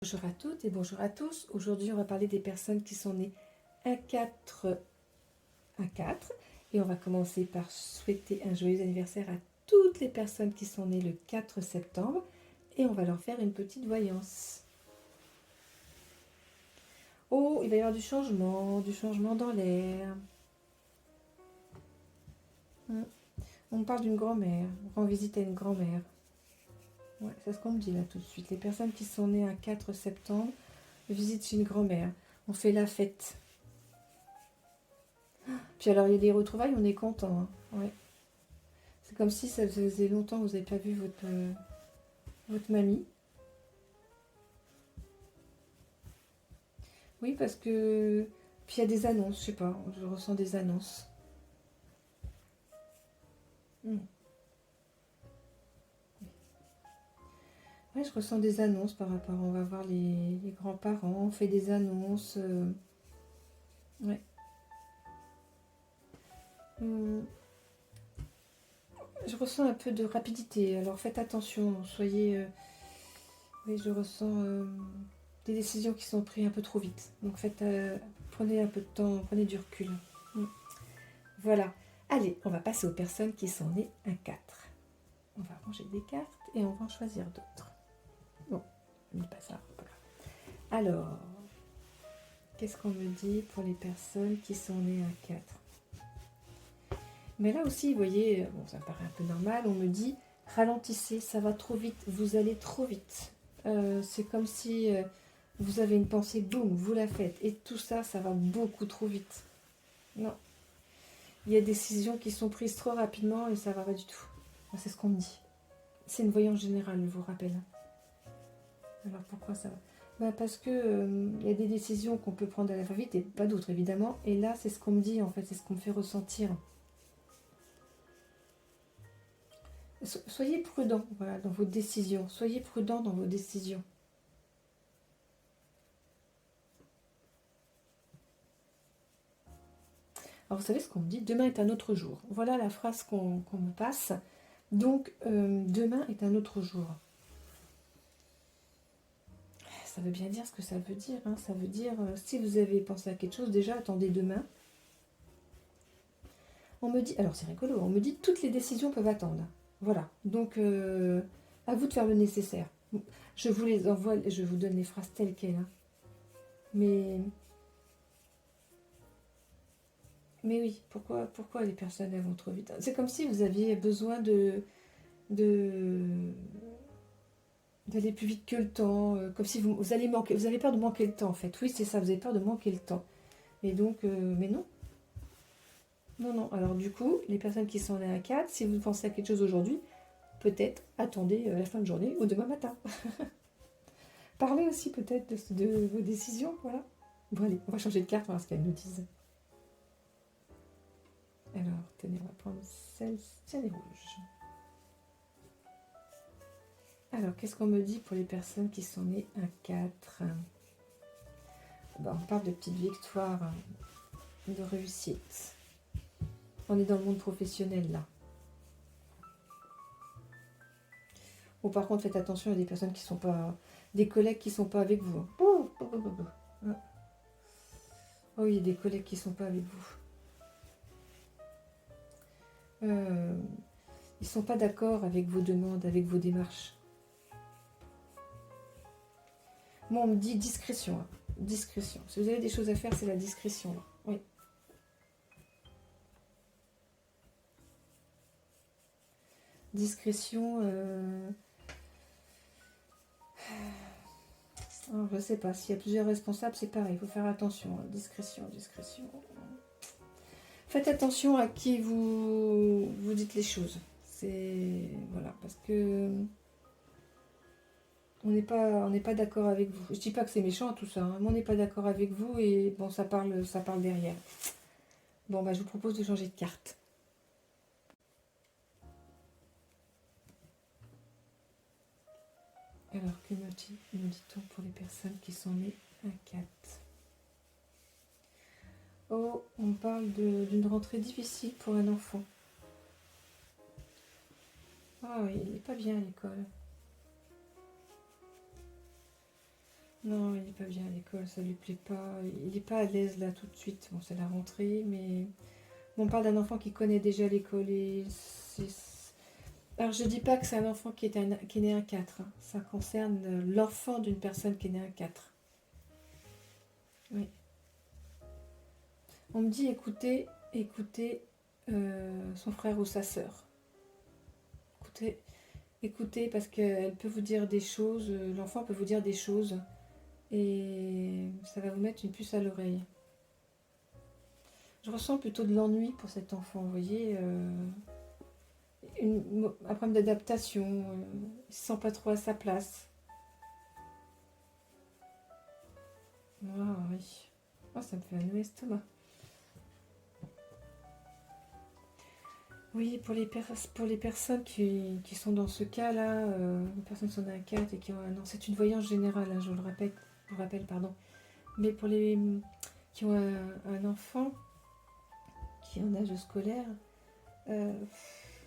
Bonjour à toutes et bonjour à tous. Aujourd'hui, on va parler des personnes qui sont nées un 4 et on va commencer par souhaiter un joyeux anniversaire à toutes les personnes qui sont nées le 4 septembre et on va leur faire une petite voyance. Oh, il va y avoir du changement dans l'air. On parle d'une grand-mère, on rend visite à une grand-mère. Ouais, c'est ce qu'on me dit là tout de suite. Les personnes qui sont nées un 4 septembre visitent chez une grand-mère. On fait la fête. Puis alors, il y a des retrouvailles, on est content. Ouais. C'est comme si ça faisait longtemps que vous n'avez pas vu votre mamie. Oui, parce que... Puis il y a des annonces, je sais pas, je ressens des annonces. Ouais, je ressens des annonces par rapport... On va voir les grands-parents, on fait des annonces. Ouais. Je ressens un peu de rapidité, alors faites attention, soyez... Oui, je ressens des décisions qui sont prises un peu trop vite. Donc prenez un peu de temps, prenez du recul. Voilà. Allez, on va passer aux personnes qui sont nées un 4. On va ranger des cartes et on va en choisir d'autres. Bon, je ne dis pas ça, pas grave. Alors, qu'est-ce qu'on me dit pour les personnes qui sont nées un 4? Mais là aussi, vous voyez, bon, ça me paraît un peu normal, on me dit ralentissez, ça va trop vite, vous allez trop vite. C'est comme si vous avez une pensée, boum, vous la faites. Et tout ça, ça va beaucoup trop vite. Non. Il y a des décisions qui sont prises trop rapidement et ça va pas du tout. C'est ce qu'on me dit. C'est une voyance générale, je vous rappelle. Alors pourquoi ça va? Parce que y a des décisions qu'on peut prendre à la va-vite et pas d'autres évidemment. Et là, c'est ce qu'on me dit en fait, c'est ce qu'on me fait ressentir. Soyez prudent, voilà, dans vos décisions. Soyez prudent dans vos décisions. Alors vous savez ce qu'on me dit? Demain est un autre jour. Voilà la phrase qu'on me passe. Donc demain est un autre jour. Ça veut bien dire ce que ça veut dire. Hein. Ça veut dire, si vous avez pensé à quelque chose, déjà attendez demain. On me dit, alors c'est rigolo, on me dit toutes les décisions peuvent attendre. Voilà, donc à vous de faire le nécessaire. Je vous les envoie, je vous donne les phrases telles quelles. Hein. Mais oui, pourquoi les personnes elles vont trop vite? C'est comme si vous aviez besoin d'aller plus vite que le temps, comme si vous allez manquer, vous avez peur de manquer le temps en fait. Oui, c'est ça, vous avez peur de manquer le temps. Et donc, mais non. Non, non. Alors du coup, les personnes qui sont nées à 4, si vous pensez à quelque chose aujourd'hui, peut-être attendez la fin de journée ou demain matin. Parlez aussi peut-être de vos décisions, voilà. Bon allez, on va changer de carte, on va voir ce qu'elles nous disent. Alors, tenez, on va prendre celle-ci, tiens les rouges. Alors, qu'est-ce qu'on me dit pour les personnes qui sont nées un 4? Ben, on parle de petites victoires, de réussite. On est dans le monde professionnel là. Ou par contre, faites attention à des personnes qui sont pas... Des collègues qui sont pas avec vous. Oh, il y a des collègues qui sont pas avec vous. Ils sont pas d'accord avec vos demandes, avec vos démarches. Moi, on me dit discrétion. Hein. Discrétion. Si vous avez des choses à faire, c'est la discrétion. Là. Oui. Discrétion... Alors, je sais pas, s'il y a plusieurs responsables, c'est pareil, il faut faire attention. Discrétion, discrétion. Faites attention à qui vous dites les choses. C'est... Voilà, parce que... On n'est pas d'accord avec vous. Je dis pas que c'est méchant tout ça, hein, mais on n'est pas d'accord avec vous et bon, ça parle derrière. Bon, bah je vous propose de changer de carte. Alors, que nous dit-on pour les personnes qui sont nées un 4? Oh, on parle d'une rentrée difficile pour un enfant. Ah oui, il n'est pas bien à l'école. Non, il n'est pas bien à l'école, ça lui plaît pas. Il n'est pas à l'aise là tout de suite. Bon, c'est la rentrée, mais on parle d'un enfant qui connaît déjà l'école et alors je dis pas que c'est un enfant qui est né un 4, hein. Ça concerne l'enfant d'une personne qui est née un 4. Oui. On me dit écoutez son frère ou sa sœur. Écoutez parce qu'elle peut vous dire des choses, l'enfant peut vous dire des choses et ça va vous mettre une puce à l'oreille. Je ressens plutôt de l'ennui pour cet enfant, vous voyez, un problème d'adaptation, il ne se sent pas trop à sa place. Ah oui, oh, ça me fait un nœud estomac. Oui, pour les personnes qui sont dans ce cas-là, les personnes qui sont dans un 4 et qui ont un... Non, c'est une voyance générale, hein, je vous rappelle, pardon. Mais pour les qui ont un enfant qui est en âge scolaire, euh,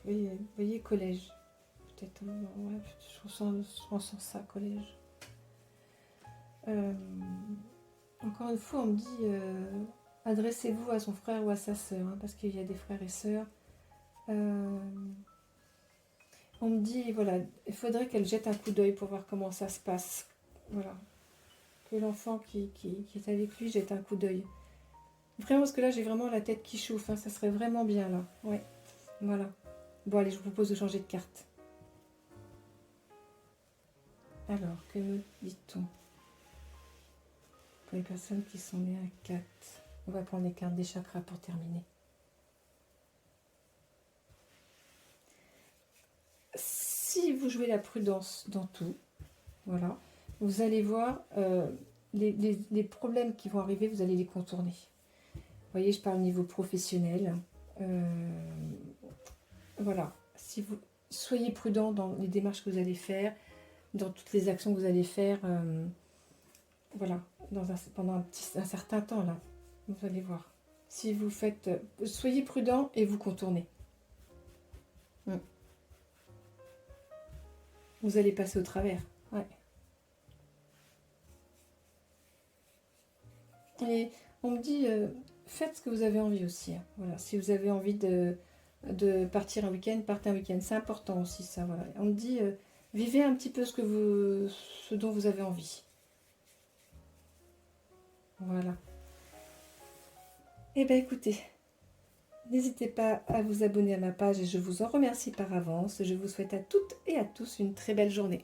oui, vous voyez, collège. Peut-être, ouais, je ressens ça, collège. Euh, encore une fois, on me dit, adressez-vous à son frère ou à sa sœur, hein, parce qu'il y a des frères et sœurs. On me dit, voilà, il faudrait qu'elle jette un coup d'œil pour voir comment ça se passe. Voilà. Que l'enfant qui est avec lui jette un coup d'œil. Vraiment, parce que là, j'ai vraiment la tête qui chauffe, hein, ça serait vraiment bien, là. Ouais, voilà. Bon, allez, je vous propose de changer de carte. Alors, que me dit-on pour les personnes qui sont nées à 4? On va prendre les cartes des chakras pour terminer. Si vous jouez la prudence dans tout, voilà, vous allez voir les problèmes qui vont arriver, vous allez les contourner. Vous voyez, je parle au niveau professionnel. Voilà, si vous soyez prudent dans les démarches que vous allez faire, dans toutes les actions que vous allez faire, voilà, pendant un certain temps là, vous allez voir. Si vous faites, soyez prudent et vous contournez. Vous allez passer au travers. Ouais. Et on me dit, faites ce que vous avez envie aussi, hein. Voilà, si vous avez envie de partir un week-end, partez un week-end. C'est important aussi ça. Voilà. On me dit, vivez un petit peu ce dont vous avez envie. Voilà. Eh bien écoutez, n'hésitez pas à vous abonner à ma page et je vous en remercie par avance. Je vous souhaite à toutes et à tous une très belle journée.